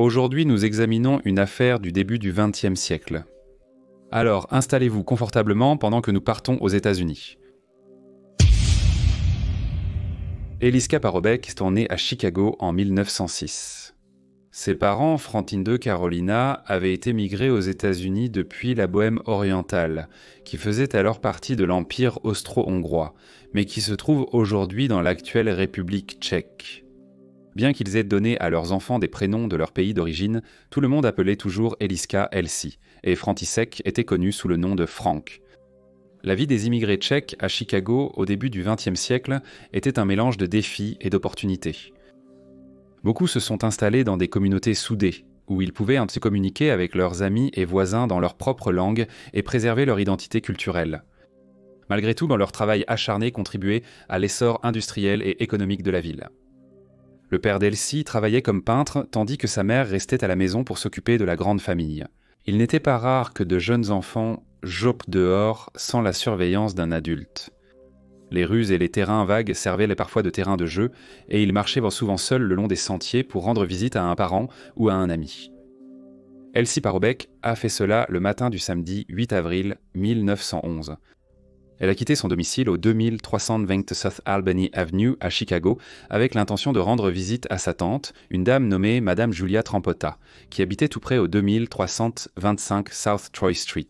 Aujourd'hui, nous examinons une affaire du début du XXe siècle. Alors, installez-vous confortablement pendant que nous partons aux États-Unis. Eliska Parobek est née à Chicago en 1906. Ses parents, Franklin II Carolina, avaient été migrés aux États-Unis depuis la Bohême orientale, qui faisait alors partie de l'Empire austro-hongrois, mais qui se trouve aujourd'hui dans l'actuelle République tchèque. Bien qu'ils aient donné à leurs enfants des prénoms de leur pays d'origine, tout le monde appelait toujours Eliska Elsie, et František était connu sous le nom de Frank. La vie des immigrés tchèques à Chicago au début du XXe siècle était un mélange de défis et d'opportunités. Beaucoup se sont installés dans des communautés soudées, où ils pouvaient se communiquer avec leurs amis et voisins dans leur propre langue et préserver leur identité culturelle. Malgré tout, leur travail acharné contribuait à l'essor industriel et économique de la ville. Le père d'Elsie travaillait comme peintre, tandis que sa mère restait à la maison pour s'occuper de la grande famille. Il n'était pas rare que de jeunes enfants jappent dehors sans la surveillance d'un adulte. Les rues et les terrains vagues servaient parfois de terrain de jeu, et ils marchaient souvent seuls le long des sentiers pour rendre visite à un parent ou à un ami. Elsie Parobek a fait cela le matin du samedi 8 avril 1911. Elle a quitté son domicile au 2320 South Albany Avenue à Chicago avec l'intention de rendre visite à sa tante, une dame nommée Madame Julia Trampota, qui habitait tout près au 2325 South Troy Street.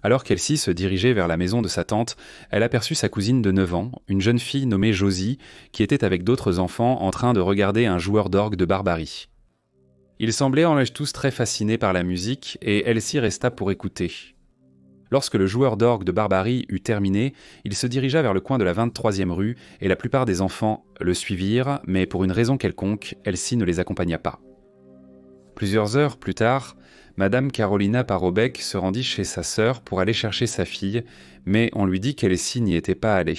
Alors qu'Elsie se dirigeait vers la maison de sa tante, elle aperçut sa cousine de 9 ans, une jeune fille nommée Josie, qui était avec d'autres enfants en train de regarder un joueur d'orgue de Barbarie. Ils semblaient en tous très fascinés par la musique et Elsie resta pour écouter. Lorsque le joueur d'orgue de Barbarie eut terminé, il se dirigea vers le coin de la 23e rue et la plupart des enfants le suivirent, mais pour une raison quelconque, Elsie ne les accompagna pas. Plusieurs heures plus tard, Madame Carolina Parobek se rendit chez sa sœur pour aller chercher sa fille, mais on lui dit qu'Elsie n'y était pas allée.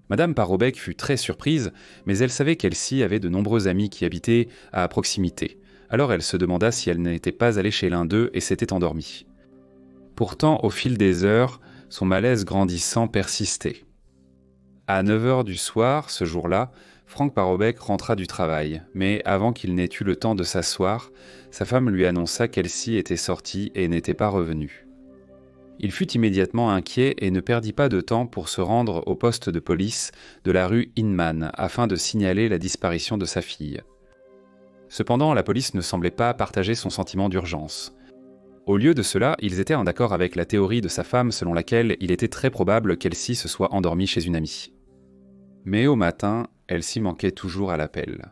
Madame Parobek fut très surprise, mais elle savait qu'Elsie avait de nombreux amis qui habitaient à proximité. Alors elle se demanda si elle n'était pas allée chez l'un d'eux et s'était endormie. Pourtant, au fil des heures, son malaise grandissant persistait. À 9h du soir, ce jour-là, Frank Parobek rentra du travail, mais avant qu'il n'ait eu le temps de s'asseoir, sa femme lui annonça qu'Elsie était sortie et n'était pas revenue. Il fut immédiatement inquiet et ne perdit pas de temps pour se rendre au poste de police de la rue Inman afin de signaler la disparition de sa fille. Cependant, la police ne semblait pas partager son sentiment d'urgence. Au lieu de cela, ils étaient en accord avec la théorie de sa femme selon laquelle il était très probable qu'Elsie se soit endormie chez une amie. Mais au matin, Elsie manquait toujours à l'appel.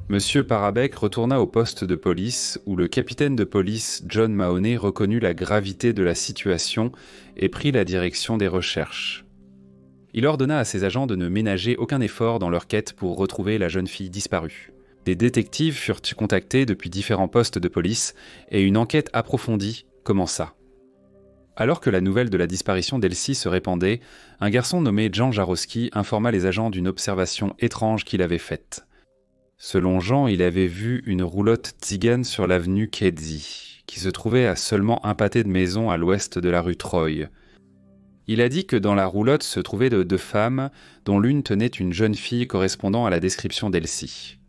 Monsieur Parobek retourna au poste de police où le capitaine de police John Mahoney reconnut la gravité de la situation et prit la direction des recherches. Il ordonna à ses agents de ne ménager aucun effort dans leur quête pour retrouver la jeune fille disparue. Des détectives furent contactés depuis différents postes de police et une enquête approfondie commença. Alors que la nouvelle de la disparition d'Elsie se répandait, un garçon nommé Jean Jarowski informa les agents d'une observation étrange qu'il avait faite. Selon Jean, il avait vu une roulotte tzigane sur l'avenue Kedzie, qui se trouvait à seulement un pâté de maisons à l'ouest de la rue Troy. Il a dit que dans la roulotte se trouvaient deux femmes, dont l'une tenait une jeune fille correspondant à la description d'Elsie.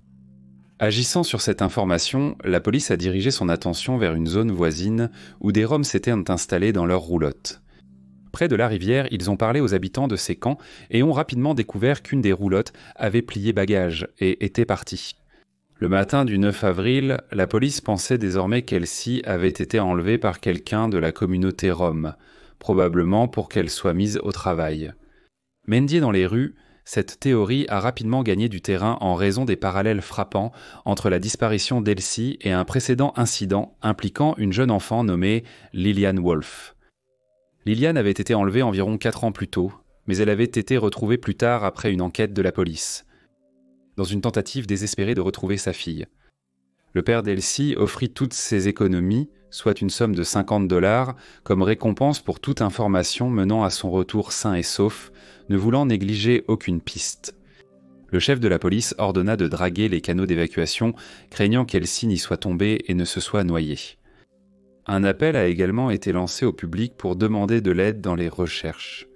Agissant sur cette information, la police a dirigé son attention vers une zone voisine où des Roms s'étaient installés dans leur roulotte. Près de la rivière, ils ont parlé aux habitants de ces camps et ont rapidement découvert qu'une des roulottes avait plié bagage et était partie. Le matin du 9 avril, la police pensait désormais qu'Elsie avait été enlevée par quelqu'un de la communauté Rom, probablement pour qu'elle soit mise au travail. Mendier dans les rues, cette théorie a rapidement gagné du terrain en raison des parallèles frappants entre la disparition d'Elsie et un précédent incident impliquant une jeune enfant nommée Lillian Wolf. Lillian avait été enlevée environ 4 ans plus tôt, mais elle avait été retrouvée plus tard après une enquête de la police, dans une tentative désespérée de retrouver sa fille. Le père d'Elsie offrit toutes ses économies, soit une somme de $50, comme récompense pour toute information menant à son retour sain et sauf, ne voulant négliger aucune piste. Le chef de la police ordonna de draguer les canaux d'évacuation, craignant qu'Elsie n'y soit tombée et ne se soit noyée. Un appel a également été lancé au public pour demander de l'aide dans les recherches.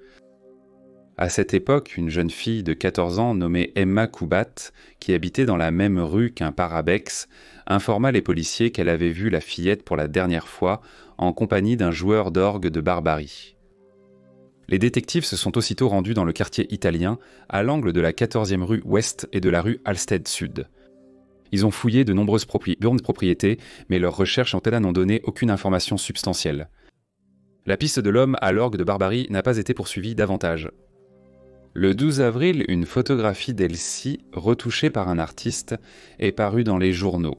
À cette époque, une jeune fille de 14 ans nommée Emma Kubat, qui habitait dans la même rue qu'un Parabex, informa les policiers qu'elle avait vu la fillette pour la dernière fois en compagnie d'un joueur d'orgue de Barbarie. Les détectives se sont aussitôt rendus dans le quartier italien, à l'angle de la 14e rue Ouest et de la rue Halsted Sud. Ils ont fouillé de nombreuses bureaux de propriété, mais leurs recherches en telle n'ont donné aucune information substantielle. La piste de l'homme à l'orgue de Barbarie n'a pas été poursuivie davantage. Le 12 avril, une photographie d'Elsie, retouchée par un artiste, est parue dans les journaux.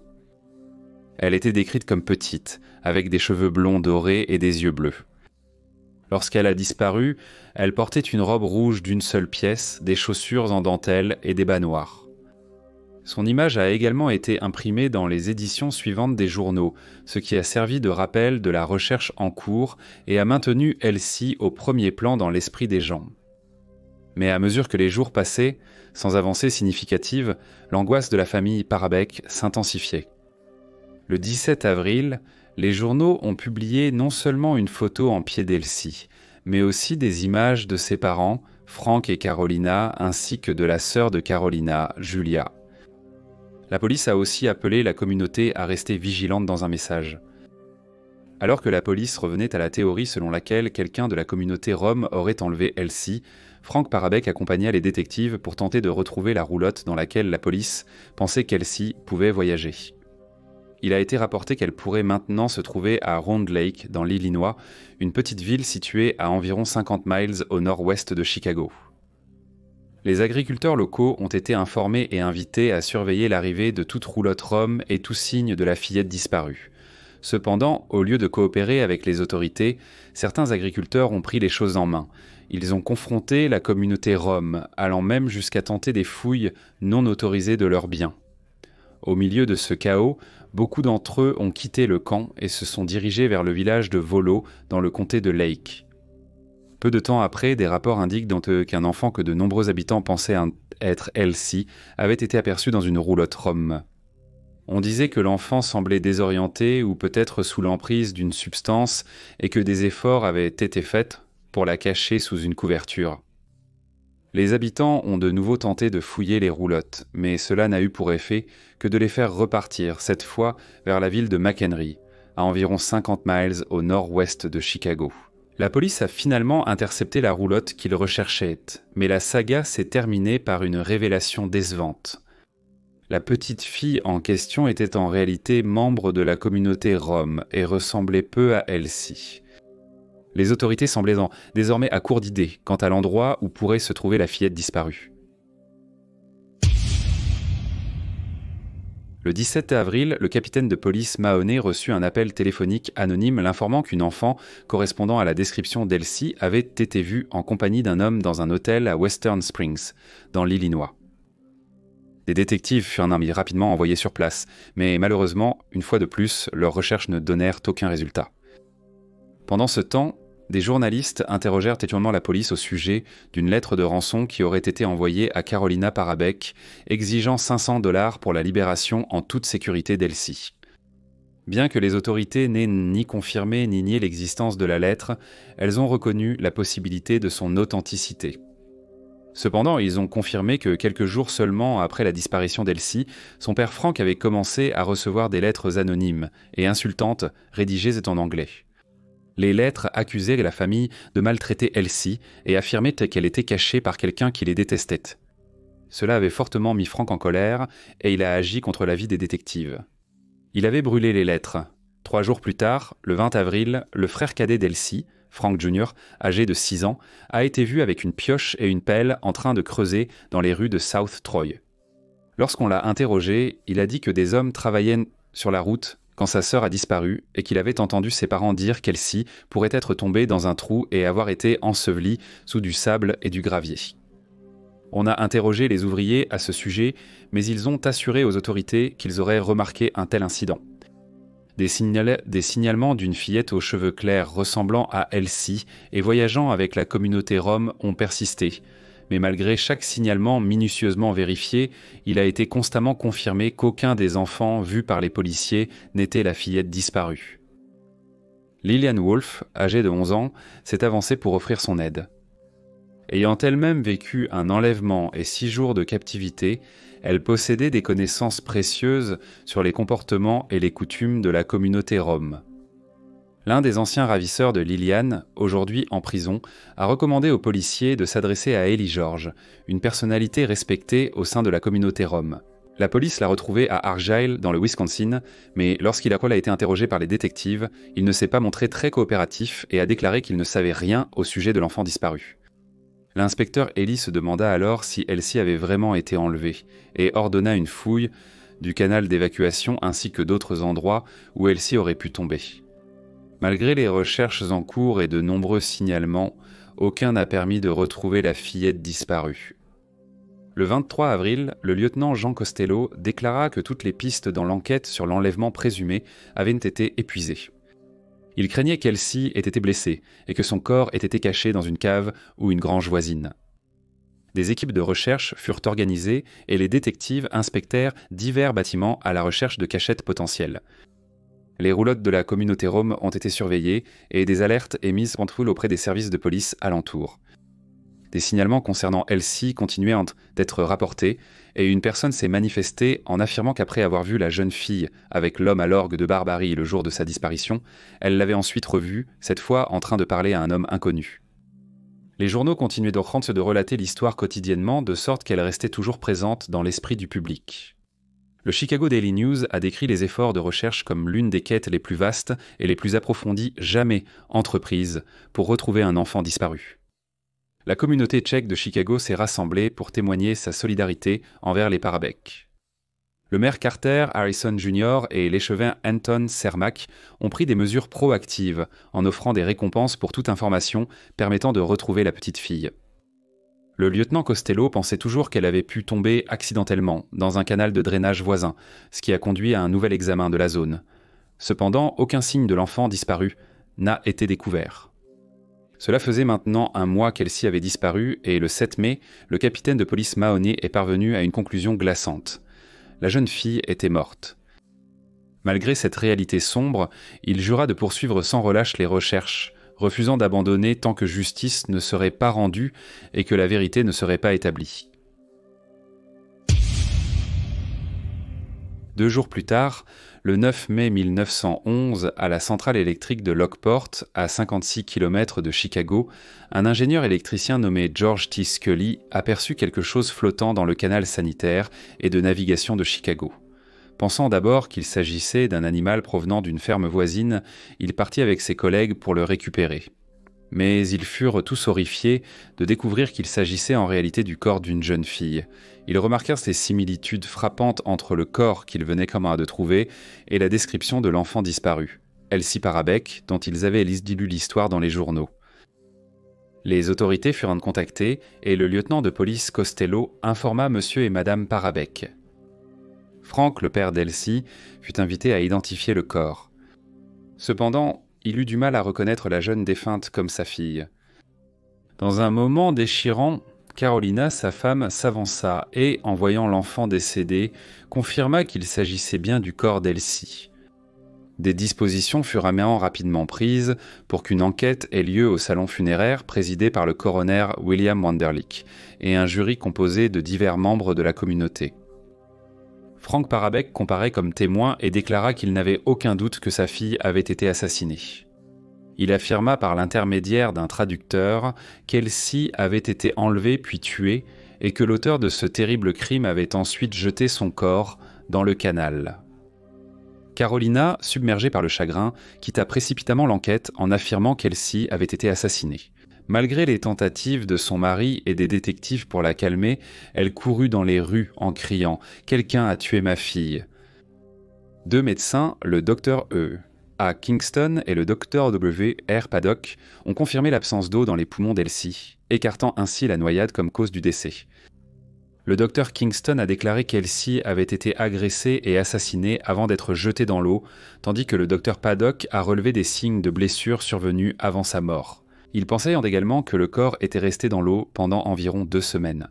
Elle était décrite comme petite, avec des cheveux blonds dorés et des yeux bleus. Lorsqu'elle a disparu, elle portait une robe rouge d'une seule pièce, des chaussures en dentelle et des bas noirs. Son image a également été imprimée dans les éditions suivantes des journaux, ce qui a servi de rappel de la recherche en cours et a maintenu Elsie au premier plan dans l'esprit des gens. Mais à mesure que les jours passaient, sans avancée significative, l'angoisse de la famille Parabec s'intensifiait. Le 17 avril, les journaux ont publié non seulement une photo en pied d'Elsie, mais aussi des images de ses parents, Frank et Carolina, ainsi que de la sœur de Carolina, Julia. La police a aussi appelé la communauté à rester vigilante dans un message. Alors que la police revenait à la théorie selon laquelle quelqu'un de la communauté rom aurait enlevé Elsie, Frank Parabec accompagna les détectives pour tenter de retrouver la roulotte dans laquelle la police pensait qu'Elsie pouvait voyager. Il a été rapporté qu'elle pourrait maintenant se trouver à Round Lake, dans l'Illinois, une petite ville située à environ 50 miles au nord-ouest de Chicago. Les agriculteurs locaux ont été informés et invités à surveiller l'arrivée de toute roulotte rom et tout signe de la fillette disparue. Cependant, au lieu de coopérer avec les autorités, certains agriculteurs ont pris les choses en main. Ils ont confronté la communauté rom, allant même jusqu'à tenter des fouilles non autorisées de leurs biens. Au milieu de ce chaos, beaucoup d'entre eux ont quitté le camp et se sont dirigés vers le village de Volo, dans le comté de Lake. Peu de temps après, des rapports indiquent qu'un enfant que de nombreux habitants pensaient être Elsie avait été aperçu dans une roulotte rom. On disait que l'enfant semblait désorienté ou peut-être sous l'emprise d'une substance et que des efforts avaient été faits pour la cacher sous une couverture. Les habitants ont de nouveau tenté de fouiller les roulottes, mais cela n'a eu pour effet que de les faire repartir, cette fois vers la ville de McHenry, à environ 50 miles au nord-ouest de Chicago. La police a finalement intercepté la roulotte qu'ils recherchaient, mais la saga s'est terminée par une révélation décevante. La petite fille en question était en réalité membre de la communauté rom et ressemblait peu à Elsie. Les autorités semblaient désormais à court d'idées quant à l'endroit où pourrait se trouver la fillette disparue. Le 17 avril, le capitaine de police Mahoney reçut un appel téléphonique anonyme l'informant qu'une enfant correspondant à la description d'Elsie avait été vue en compagnie d'un homme dans un hôtel à Western Springs, dans l'Illinois. Des détectives furent rapidement envoyés sur place, mais malheureusement, une fois de plus, leurs recherches ne donnèrent aucun résultat. Pendant ce temps, des journalistes interrogèrent étonnamment la police au sujet d'une lettre de rançon qui aurait été envoyée à Carolina Parabec, exigeant $500 pour la libération en toute sécurité d'Elsie. Bien que les autorités n'aient ni confirmé ni nié l'existence de la lettre, elles ont reconnu la possibilité de son authenticité. Cependant, ils ont confirmé que quelques jours seulement après la disparition d'Elsie, son père Frank avait commencé à recevoir des lettres anonymes et insultantes rédigées en anglais. Les lettres accusaient la famille de maltraiter Elsie et affirmaient qu'elle était cachée par quelqu'un qui les détestait. Cela avait fortement mis Frank en colère et il a agi contre l'avis des détectives. Il avait brûlé les lettres. 3 jours plus tard, le 20 avril, le frère cadet d'Elsie, Frank Jr., âgé de 6 ans, a été vu avec une pioche et une pelle en train de creuser dans les rues de South Troy. Lorsqu'on l'a interrogé, il a dit que des hommes travaillaient sur la route quand sa sœur a disparu et qu'il avait entendu ses parents dire qu'Elsie pourrait être tombée dans un trou et avoir été ensevelie sous du sable et du gravier. On a interrogé les ouvriers à ce sujet, mais ils ont assuré aux autorités qu'ils auraient remarqué un tel incident. Des signalements d'une fillette aux cheveux clairs ressemblant à Elsie et voyageant avec la communauté rom ont persisté. Mais malgré chaque signalement minutieusement vérifié, il a été constamment confirmé qu'aucun des enfants vus par les policiers n'était la fillette disparue. Lillian Wolfe, âgée de 11 ans, s'est avancée pour offrir son aide. Ayant elle-même vécu un enlèvement et 6 jours de captivité, elle possédait des connaissances précieuses sur les comportements et les coutumes de la communauté rom. L'un des anciens ravisseurs de Liliane, aujourd'hui en prison, a recommandé aux policiers de s'adresser à Ellie George, une personnalité respectée au sein de la communauté rom. La police l'a retrouvé à Argyle, dans le Wisconsin, mais lorsqu'il a été interrogé par les détectives, il ne s'est pas montré très coopératif et a déclaré qu'il ne savait rien au sujet de l'enfant disparu. L'inspecteur Ellie se demanda alors si Elsie avait vraiment été enlevée et ordonna une fouille du canal d'évacuation ainsi que d'autres endroits où Elsie aurait pu tomber. Malgré les recherches en cours et de nombreux signalements, aucun n'a permis de retrouver la fillette disparue. Le 23 avril, le lieutenant Jean Costello déclara que toutes les pistes dans l'enquête sur l'enlèvement présumé avaient été épuisées. Il craignait qu'Elsie ait été blessée et que son corps ait été caché dans une cave ou une grange voisine. Des équipes de recherche furent organisées et les détectives inspectèrent divers bâtiments à la recherche de cachettes potentielles. Les roulottes de la communauté rom ont été surveillées et des alertes émises auprès des services de police alentours. Des signalements concernant Elsie continuaient d'être rapportés et une personne s'est manifestée en affirmant qu'après avoir vu la jeune fille avec l'homme à l'orgue de Barbarie le jour de sa disparition, elle l'avait ensuite revue, cette fois en train de parler à un homme inconnu. Les journaux continuaient donc de relater l'histoire quotidiennement de sorte qu'elle restait toujours présente dans l'esprit du public. Le Chicago Daily News a décrit les efforts de recherche comme l'une des quêtes les plus vastes et les plus approfondies jamais entreprises pour retrouver un enfant disparu. La communauté tchèque de Chicago s'est rassemblée pour témoigner sa solidarité envers les Parabécs. Le maire Carter Harrison Jr. et l'échevin Anton Cermak ont pris des mesures proactives en offrant des récompenses pour toute information permettant de retrouver la petite fille. Le lieutenant Costello pensait toujours qu'elle avait pu tomber accidentellement dans un canal de drainage voisin, ce qui a conduit à un nouvel examen de la zone. Cependant, aucun signe de l'enfant disparu n'a été découvert. Cela faisait maintenant un mois qu'Elsie avait disparu et le 7 mai, le capitaine de police Mahoney est parvenu à une conclusion glaçante. La jeune fille était morte. Malgré cette réalité sombre, il jura de poursuivre sans relâche les recherches, refusant d'abandonner tant que justice ne serait pas rendue et que la vérité ne serait pas établie. 2 jours plus tard, le 9 mai 1911, à la centrale électrique de Lockport, à 56 km de Chicago, un ingénieur électricien nommé George T. Scully aperçut quelque chose flottant dans le canal sanitaire et de navigation de Chicago. Pensant d'abord qu'il s'agissait d'un animal provenant d'une ferme voisine, il partit avec ses collègues pour le récupérer. Mais ils furent tous horrifiés de découvrir qu'il s'agissait en réalité du corps d'une jeune fille. Ils remarquèrent ces similitudes frappantes entre le corps qu'ils venaient de trouver et la description de l'enfant disparu, Elsie Parabéc, dont ils avaient lu l'histoire dans les journaux. Les autorités furent contactées et le lieutenant de police Costello informa monsieur et madame Parabéc. Frank, le père d'Elsie, fut invité à identifier le corps. Cependant, il eut du mal à reconnaître la jeune défunte comme sa fille. Dans un moment déchirant, Carolina, sa femme, s'avança et, en voyant l'enfant décédé, confirma qu'il s'agissait bien du corps d'Elsie. Des dispositions furent rapidement prises pour qu'une enquête ait lieu au salon funéraire présidé par le coroner William Wanderlich et un jury composé de divers membres de la communauté. Frank Parabéc comparait comme témoin et déclara qu'il n'avait aucun doute que sa fille avait été assassinée. Il affirma par l'intermédiaire d'un traducteur qu'Elsie avait été enlevée puis tuée et que l'auteur de ce terrible crime avait ensuite jeté son corps dans le canal. Carolina, submergée par le chagrin, quitta précipitamment l'enquête en affirmant qu'Elsie avait été assassinée. Malgré les tentatives de son mari et des détectives pour la calmer, elle courut dans les rues en criant « Quelqu'un a tué ma fille !» 2 médecins, le Dr E. A. Kingston et le Dr W. R. Paddock, ont confirmé l'absence d'eau dans les poumons d'Elsie, écartant ainsi la noyade comme cause du décès. Le Dr Kingston a déclaré qu'Elsie avait été agressée et assassinée avant d'être jetée dans l'eau, tandis que le Dr Paddock a relevé des signes de blessures survenues avant sa mort. Il pensait également que le corps était resté dans l'eau pendant environ 2 semaines.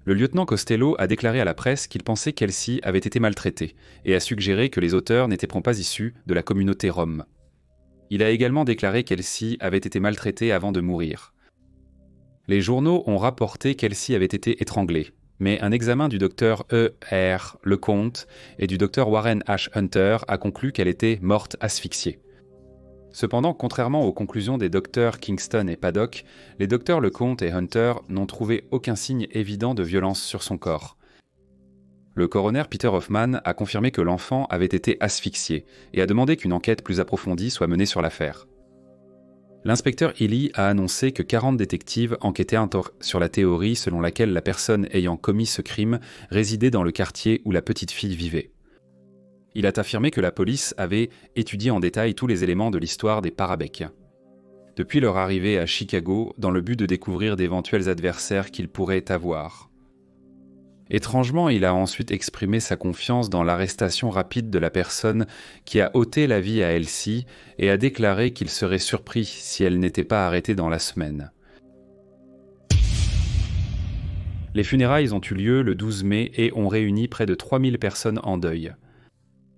Le lieutenant Costello a déclaré à la presse qu'il pensait qu'Elsie avait été maltraitée et a suggéré que les auteurs n'étaient pas issus de la communauté rom. Il a également déclaré qu'Elsie avait été maltraitée avant de mourir. Les journaux ont rapporté qu'Elsie avait été étranglée, mais un examen du docteur E.R. Lecomte et du docteur Warren H. Hunter a conclu qu'elle était morte asphyxiée. Cependant, contrairement aux conclusions des docteurs Kingston et Paddock, les docteurs Lecomte et Hunter n'ont trouvé aucun signe évident de violence sur son corps. Le coroner Peter Hoffman a confirmé que l'enfant avait été asphyxié et a demandé qu'une enquête plus approfondie soit menée sur l'affaire. L'inspecteur Healy a annoncé que 40 détectives enquêtaient sur la théorie selon laquelle la personne ayant commis ce crime résidait dans le quartier où la petite fille vivait. Il a affirmé que la police avait étudié en détail tous les éléments de l'histoire des Parabec. Depuis leur arrivée à Chicago, dans le but de découvrir d'éventuels adversaires qu'ils pourraient avoir. Étrangement, il a ensuite exprimé sa confiance dans l'arrestation rapide de la personne qui a ôté la vie à Elsie et a déclaré qu'il serait surpris si elle n'était pas arrêtée dans la semaine. Les funérailles ont eu lieu le 12 mai et ont réuni près de 3000 personnes en deuil.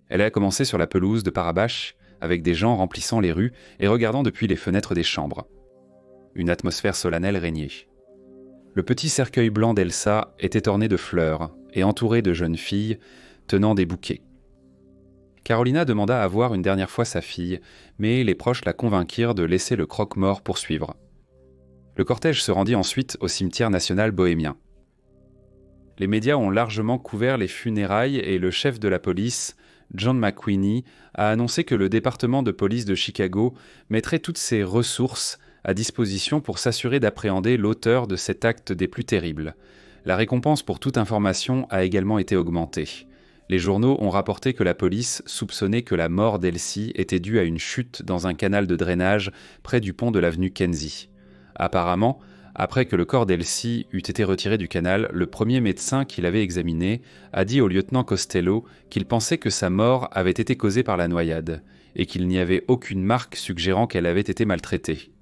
Elle a commencé sur la pelouse de Parabash, avec des gens remplissant les rues et regardant depuis les fenêtres des chambres. Une atmosphère solennelle régnait. Le petit cercueil blanc d'Elsa était orné de fleurs et entouré de jeunes filles tenant des bouquets. Carolina demanda à voir une dernière fois sa fille, mais les proches la convainquirent de laisser le croque-mort poursuivre. Le cortège se rendit ensuite au cimetière national bohémien. Les médias ont largement couvert les funérailles et le chef de la police, John McWhiney, a annoncé que le département de police de Chicago mettrait toutes ses ressources à disposition pour s'assurer d'appréhender l'auteur de cet acte des plus terribles. La récompense pour toute information a également été augmentée. Les journaux ont rapporté que la police soupçonnait que la mort d'Elsie était due à une chute dans un canal de drainage près du pont de l'avenue Kenzie. Apparemment, après que le corps d'Elsie eût été retiré du canal, le premier médecin qui l'avait examiné a dit au lieutenant Costello qu'il pensait que sa mort avait été causée par la noyade et qu'il n'y avait aucune marque suggérant qu'elle avait été maltraitée.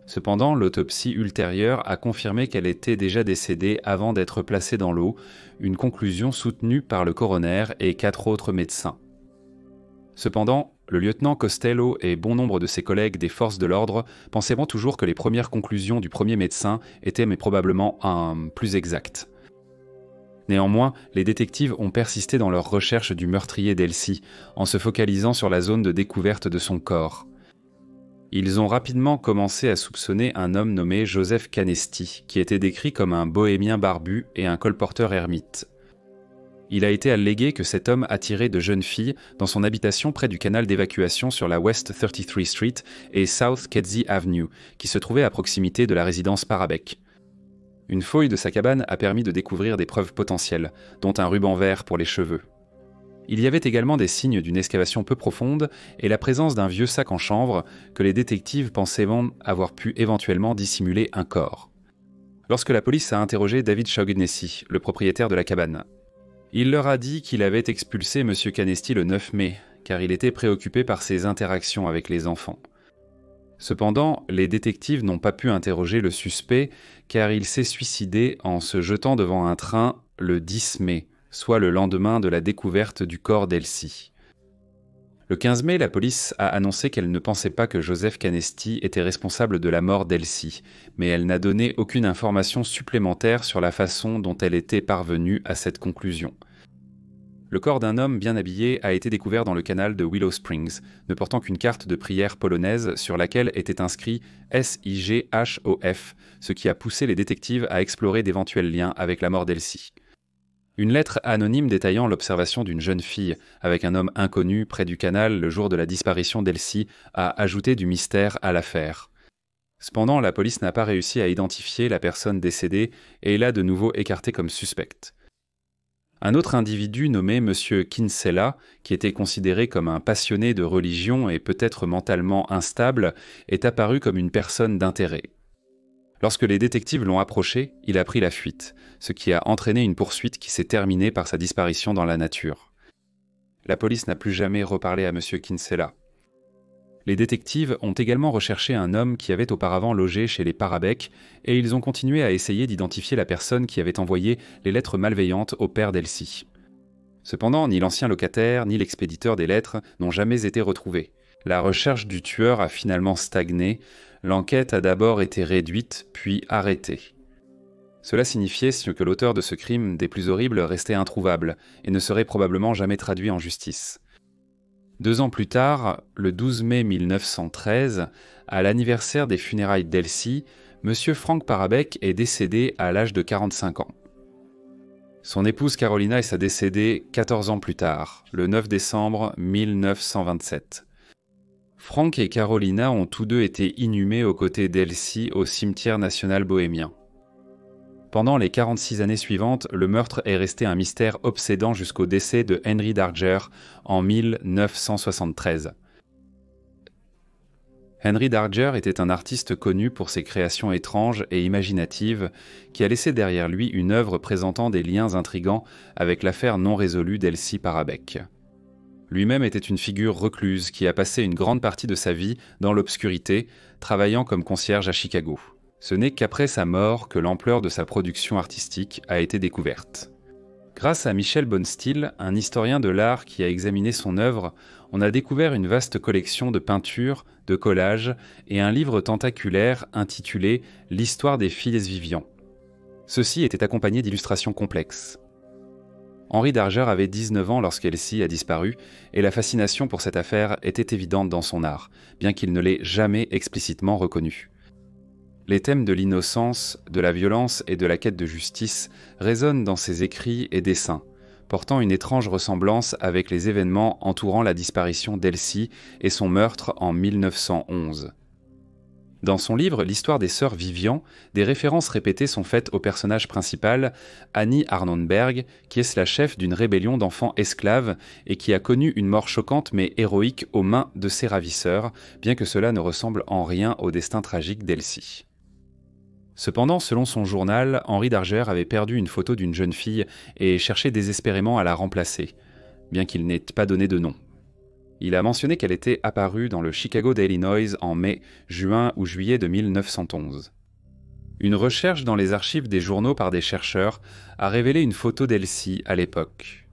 Cependant, l'autopsie ultérieure a confirmé qu'elle était déjà décédée avant d'être placée dans l'eau, une conclusion soutenue par le coroner et 4 autres médecins. Cependant, le lieutenant Costello et bon nombre de ses collègues des forces de l'ordre pensaient toujours que les premières conclusions du premier médecin étaient mais probablement plus exactes. Néanmoins, les détectives ont persisté dans leur recherche du meurtrier d'Elsie, en se focalisant sur la zone de découverte de son corps. Ils ont rapidement commencé à soupçonner un homme nommé Joseph Canesti, qui était décrit comme un bohémien barbu et un colporteur ermite. Il a été allégué que cet homme attirait de jeunes filles dans son habitation près du canal d'évacuation sur la West 33 Street et South Kedzie Avenue, qui se trouvait à proximité de la résidence Parabec. Une fouille de sa cabane a permis de découvrir des preuves potentielles, dont un ruban vert pour les cheveux. Il y avait également des signes d'une excavation peu profonde et la présence d'un vieux sac en chanvre que les détectives pensaient avoir pu éventuellement dissimuler un corps. Lorsque la police a interrogé David Shaughnessy, le propriétaire de la cabane, il leur a dit qu'il avait expulsé M. Canesti le 9 mai, car il était préoccupé par ses interactions avec les enfants. Cependant, les détectives n'ont pas pu interroger le suspect, car il s'est suicidé en se jetant devant un train le 10 mai, soit le lendemain de la découverte du corps d'Elsie. Le 15 mai, la police a annoncé qu'elle ne pensait pas que Joseph Canesti était responsable de la mort d'Elsie, mais elle n'a donné aucune information supplémentaire sur la façon dont elle était parvenue à cette conclusion. Le corps d'un homme bien habillé a été découvert dans le canal de Willow Springs, ne portant qu'une carte de prière polonaise sur laquelle était inscrit SIGHOF, ce qui a poussé les détectives à explorer d'éventuels liens avec la mort d'Elsie. Une lettre anonyme détaillant l'observation d'une jeune fille avec un homme inconnu près du canal le jour de la disparition d'Elsie a ajouté du mystère à l'affaire. Cependant, la police n'a pas réussi à identifier la personne décédée et l'a de nouveau écartée comme suspecte. Un autre individu nommé M. Kinsella, qui était considéré comme un passionné de religion et peut-être mentalement instable, est apparu comme une personne d'intérêt. Lorsque les détectives l'ont approché, il a pris la fuite, ce qui a entraîné une poursuite qui s'est terminée par sa disparition dans la nature. La police n'a plus jamais reparlé à M. Kinsella. Les détectives ont également recherché un homme qui avait auparavant logé chez les Parabec et ils ont continué à essayer d'identifier la personne qui avait envoyé les lettres malveillantes au père d'Elsie. Cependant, ni l'ancien locataire ni l'expéditeur des lettres n'ont jamais été retrouvés. La recherche du tueur a finalement stagné, l'enquête a d'abord été réduite, puis arrêtée. Cela signifiait que l'auteur de ce crime des plus horribles restait introuvable et ne serait probablement jamais traduit en justice. 2 ans plus tard, le 12 mai 1913, à l'anniversaire des funérailles d'Elsie, M. Frank Parabek est décédé à l'âge de 45 ans. Son épouse Carolina est décédée 14 ans plus tard, le 9 décembre 1927. Frank et Carolina ont tous deux été inhumés aux côtés d'Elsie au cimetière national bohémien. Pendant les 46 années suivantes, le meurtre est resté un mystère obsédant jusqu'au décès de Henry Darger en 1973. Henry Darger était un artiste connu pour ses créations étranges et imaginatives qui a laissé derrière lui une œuvre présentant des liens intrigants avec l'affaire non résolue d'Elsie Parabek. Lui-même était une figure recluse qui a passé une grande partie de sa vie dans l'obscurité, travaillant comme concierge à Chicago. Ce n'est qu'après sa mort que l'ampleur de sa production artistique a été découverte. Grâce à Michel Bonsteel, un historien de l'art qui a examiné son œuvre, on a découvert une vaste collection de peintures, de collages et un livre tentaculaire intitulé « L'histoire des Fies Vivian ». Ceci était accompagné d'illustrations complexes. Henry Darger avait 19 ans lorsqu'Elsie a disparu, et la fascination pour cette affaire était évidente dans son art, bien qu'il ne l'ait jamais explicitement reconnue. Les thèmes de l'innocence, de la violence et de la quête de justice résonnent dans ses écrits et dessins, portant une étrange ressemblance avec les événements entourant la disparition d'Elsie et son meurtre en 1911. Dans son livre « L'histoire des sœurs Vivian », des références répétées sont faites au personnage principal, Annie Arnonberg, qui est la chef d'une rébellion d'enfants esclaves et qui a connu une mort choquante mais héroïque aux mains de ses ravisseurs, bien que cela ne ressemble en rien au destin tragique d'Elsie. Cependant, selon son journal, Henry Darger avait perdu une photo d'une jeune fille et cherchait désespérément à la remplacer, bien qu'il n'ait pas donné de nom. Il a mentionné qu'elle était apparue dans le Chicago Daily Noise en mai, juin ou juillet de 1911. Une recherche dans les archives des journaux par des chercheurs a révélé une photo d'Elsie à l'époque.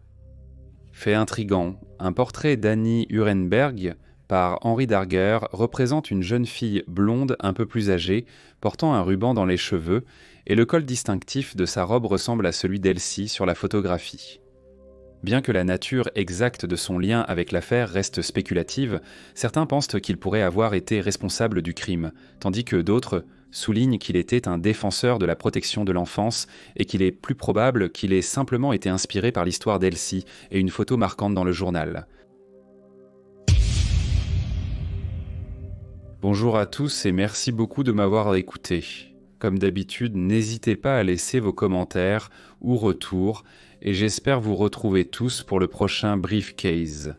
Fait intrigant, un portrait d'Annie Urenberg par Henry Darger représente une jeune fille blonde un peu plus âgée, portant un ruban dans les cheveux, et le col distinctif de sa robe ressemble à celui d'Elsie sur la photographie. Bien que la nature exacte de son lien avec l'affaire reste spéculative, certains pensent qu'il pourrait avoir été responsable du crime, tandis que d'autres soulignent qu'il était un défenseur de la protection de l'enfance et qu'il est plus probable qu'il ait simplement été inspiré par l'histoire d'Elsie et une photo marquante dans le journal. Bonjour à tous et merci beaucoup de m'avoir écouté. Comme d'habitude, n'hésitez pas à laisser vos commentaires ou retours et j'espère vous retrouver tous pour le prochain Briefcase.